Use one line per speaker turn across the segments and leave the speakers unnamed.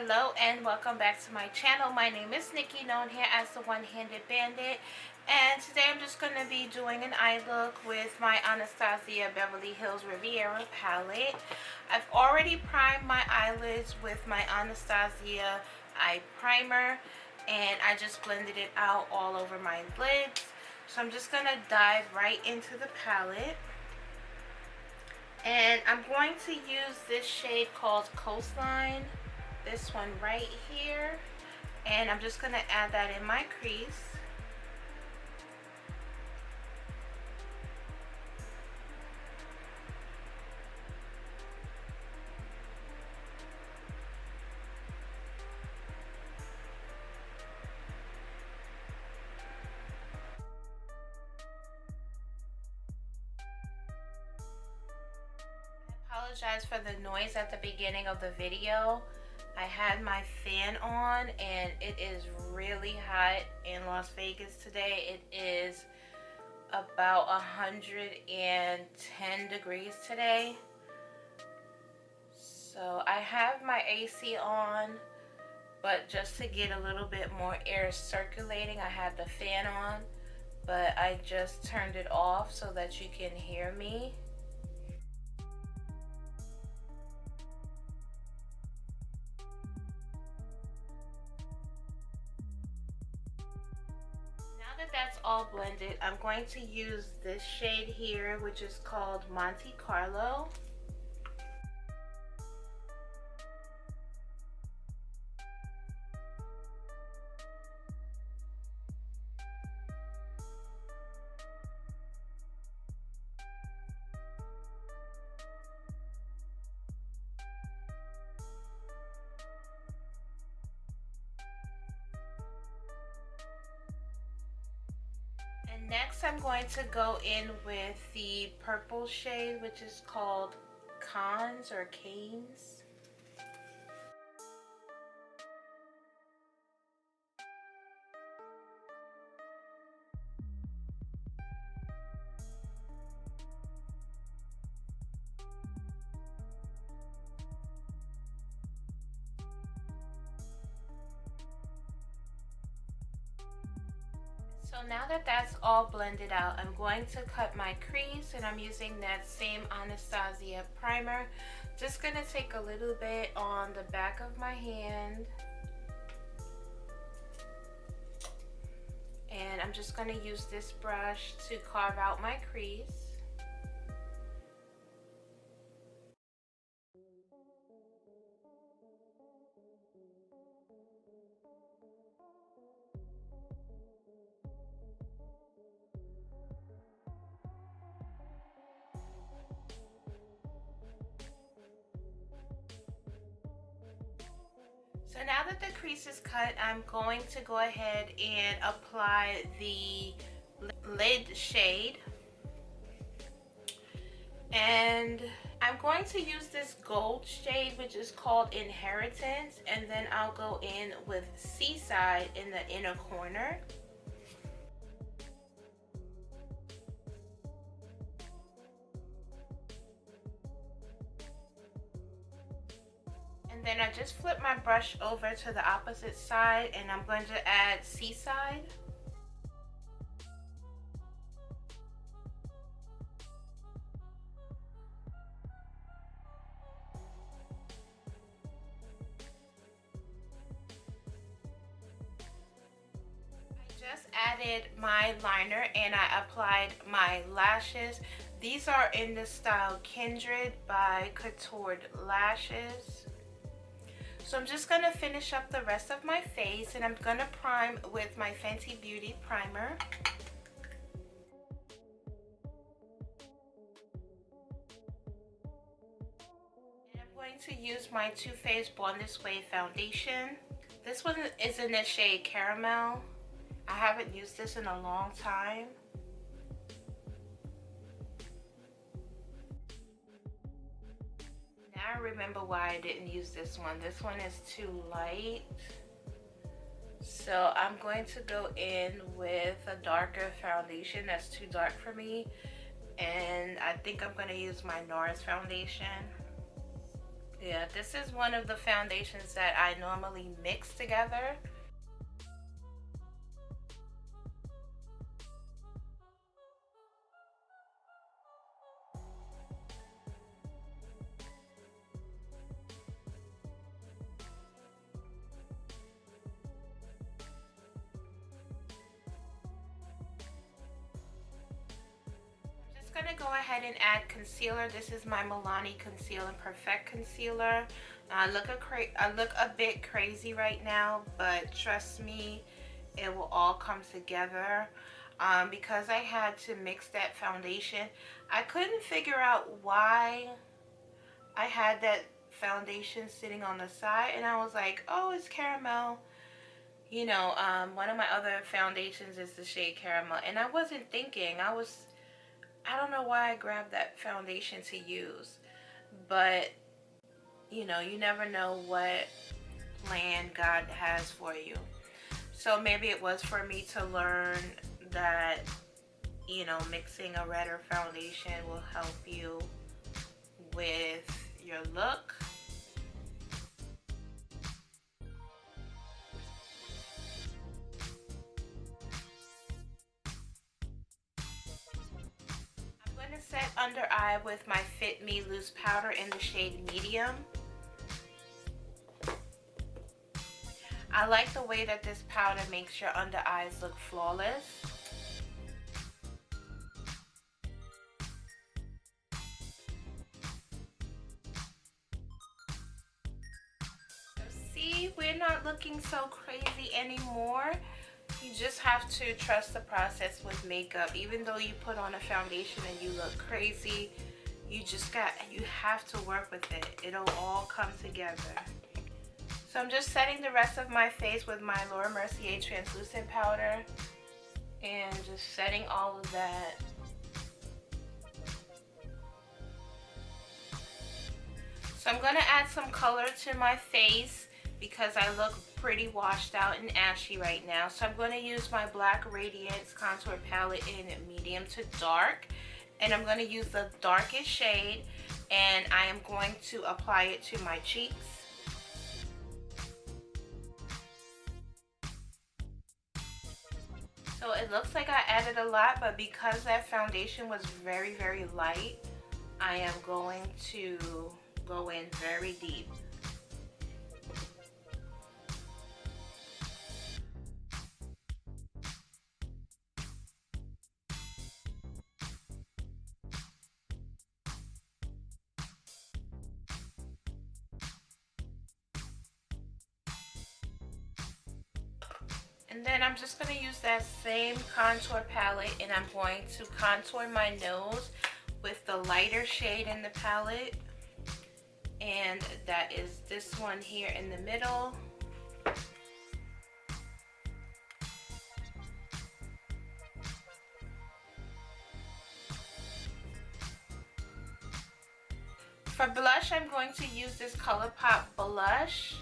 Hello and welcome back to my channel. My name is Nikki, known here as the One-Handed Bandit, and today I'm just going to be doing an eye look with my Anastasia Beverly Hills Riviera palette. I've already primed my eyelids with my Anastasia eye primer, and I just blended it out all over my lids. So I'm just going to dive right into the palette. And I'm going to use this shade called Coastline, this one right here, and I'm just going to add that in my crease. I apologize for the noise at the beginning of the video. I had my fan on and it is really hot in Las Vegas today. It is about 110 degrees today. So I have my AC on, but just to get a little bit more air circulating, I had the fan on, but I just turned it off so that you can hear me. That's all blended, I'm going to use this shade here, which is called Monte Carlo. And next I'm going to go in with the purple shade, which is called Cons or Canes. So now that that's all blended out, I'm going to cut my crease, and I'm using that same Anastasia primer. Just going to take a little bit on the back of my hand. And I'm just going to use this brush to carve out my crease. So now that the crease is cut, I'm going to go ahead and apply the lid shade. And I'm going to use this gold shade, which is called Inheritance, and then I'll go in with Seaside in the inner corner. And then I just flip my brush over to the opposite side, and I'm going to add Seaside. I just added my liner and I applied my lashes. These are in the style Kindred by Koutored Lashes. So I'm just going to finish up the rest of my face, and I'm going to prime with my Fenty Beauty primer. And I'm going to use my Too Faced Born This Way foundation. This one is in the shade Caramel. I haven't used this in a long time. I remember why I didn't use this one. This one is too light. So I'm going to go in with a darker foundation that's too dark for me. And I think I'm going to use my NARS foundation. Yeah, this is one of the foundations that I normally mix together. Gonna go ahead and add concealer. This is my Milani Concealer Perfect Concealer. I look a bit crazy right now, but trust me, it will all come together. Because I had to mix that foundation, I couldn't figure out why I had that foundation sitting on the side, and I was like, oh, it's caramel. You know, one of my other foundations is the shade Caramel, and I wasn't thinking. I don't know why I grabbed that foundation to use, but you know, you never know what plan God has for you. So maybe it was for me to learn that, you know, mixing a redder foundation will help you with your look. Set under eye with my Fit Me loose powder in the shade Medium. I like the way that this powder makes your under eyes look flawless. So see, we're not looking so crazy anymore. You just have to trust the process with makeup. Even though you put on a foundation and you look crazy, you have to work with it. It'll all come together. So I'm just setting the rest of my face with my Laura Mercier Translucent powder and just setting all of that. So I'm gonna add some color to my face because I look pretty washed out and ashy right now. So I'm going to use my black Radiance Contour palette in medium to dark, and I'm going to use the darkest shade, and I am going to apply it to my cheeks. So it looks like I added a lot, but because that foundation was very, very light, I am going to go in very deep. And then I'm just going to use that same contour palette, and I'm going to contour my nose with the lighter shade in the palette. And that is this one here in the middle. For blush, I'm going to use this Colourpop blush,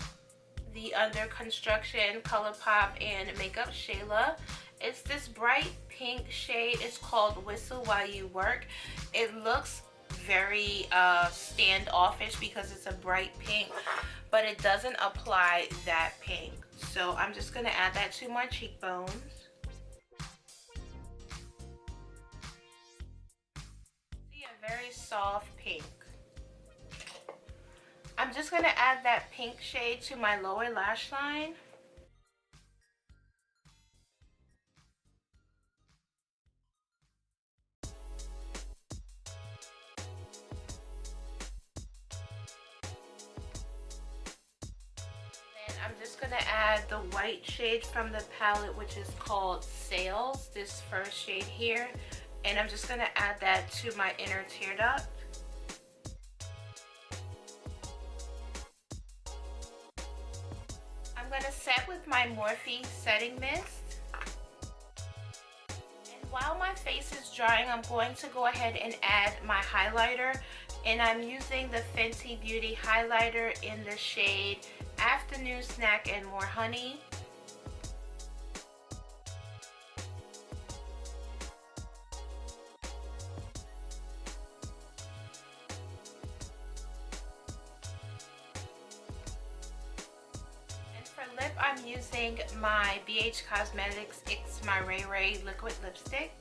the Under Construction Colourpop and makeupshayla. It's this bright pink shade. It's called Whistle While You Work. It looks very standoffish because it's a bright pink, but it doesn't apply that pink. So I'm just going to add that to my cheekbones. See, a very soft pink. I'm just going to add that pink shade to my lower lash line. Then I'm just going to add the white shade from the palette, which is called Sails, this first shade here. And I'm just going to add that to my inner tear duct. I'm going to set with my Morphe setting mist. And while my face is drying, I'm going to go ahead and add my highlighter. And I'm using the Fenty Beauty highlighter in the shade Afternoon Snack and More Honey. I'm using my BH Cosmetics X My Raye liquid lipstick.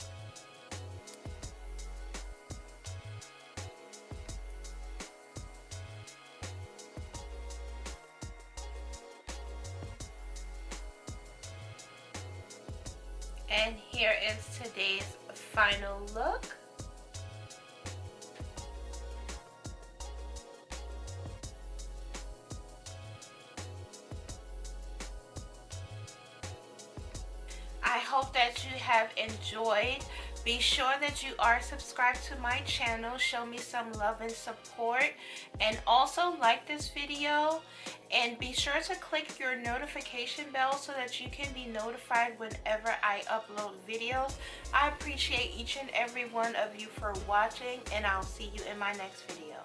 And here is today's final look. I hope that you have enjoyed. Be sure that you are subscribed to my channel. Show me some love and support. And also like this video. And be sure to click your notification bell so that you can be notified whenever I upload videos. I appreciate each and every one of you for watching. And I'll see you in my next video.